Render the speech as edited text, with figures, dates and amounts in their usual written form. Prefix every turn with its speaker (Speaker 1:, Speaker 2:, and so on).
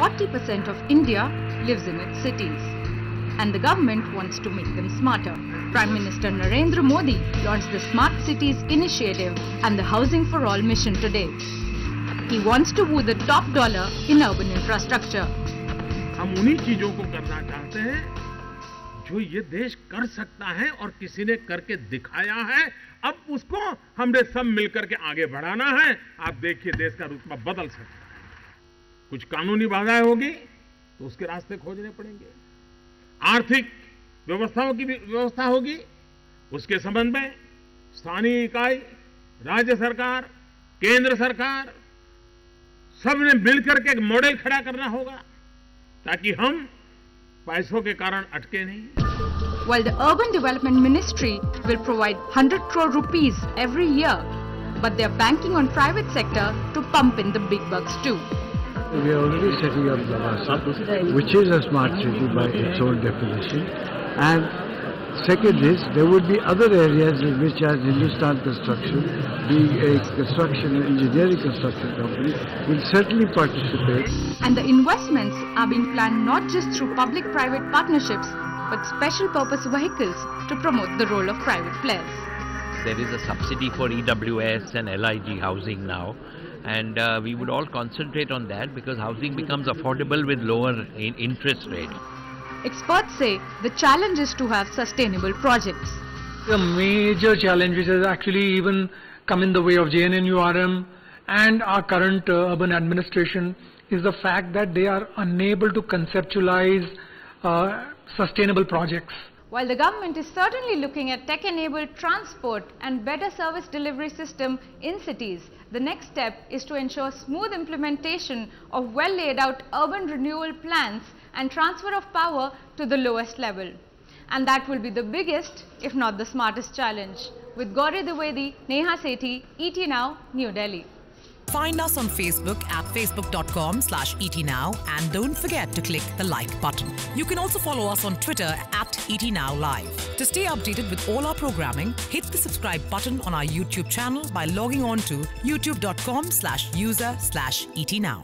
Speaker 1: 40% of India lives in its cities, and the government wants to make them smarter. Prime Minister Narendra Modi launched the Smart Cities Initiative and the Housing for All mission today. He wants to woo the top dollar in urban infrastructure.
Speaker 2: हम उन्हीं चीजों को करना चाहते हैं जो ये देश कर सकता है और किसी ने करके दिखाया है। अब उसको हमने सब मिलकर के आगे बढ़ाना है। आप देखिए देश का रुतबा बदल सकता है। कुछ कानूनी बाधाएं होगी तो उसके रास्ते खोजने पड़ेंगे। आर्थिक व्यवस्थाओं की भी व्यवस्था होगी, उसके संबंध में स्थानीय इकाई, राज्य सरकार, केंद्र सरकार सबने मिलकर के एक मॉडल खड़ा करना होगा ताकि हम पैसों के कारण अटके नहीं।
Speaker 1: While the Urban Development Ministry will provide 100 crore rupees every year, but they are banking on private sector to pump in the big bucks too.
Speaker 3: We are already setting up Lavasa, which is a smart city by its own definition. And second is, there would be other areas in which, as Hindustan Construction, being a construction and engineering construction company, will certainly participate.
Speaker 1: And the investments are being planned not just through public-private partnerships, but special purpose vehicles to promote the role of private players.
Speaker 4: There is a subsidy for EWS and LIG housing now, and we would all concentrate on that because housing becomes affordable with lower interest rate.
Speaker 1: Experts say the challenge is to have sustainable projects.
Speaker 5: The major challenge which has actually even come in the way of JNNURM and our current urban administration is the fact that they are unable to conceptualize sustainable projects.
Speaker 1: While the government is certainly looking at tech-enabled transport and better service delivery system in cities, the next step is to ensure smooth implementation of well laid out urban renewal plans and transfer of power to the lowest level. And that will be the biggest, if not the smartest challenge. With Gauri Dwivedi, Neha Sethi, ET Now, New Delhi.
Speaker 6: Find us on Facebook at facebook.com/ETNow and don't forget to click the like button. You can also follow us on Twitter at ETNowLive. To stay updated with all our programming, hit the subscribe button on our YouTube channel by logging on to youtube.com/user/ETNow.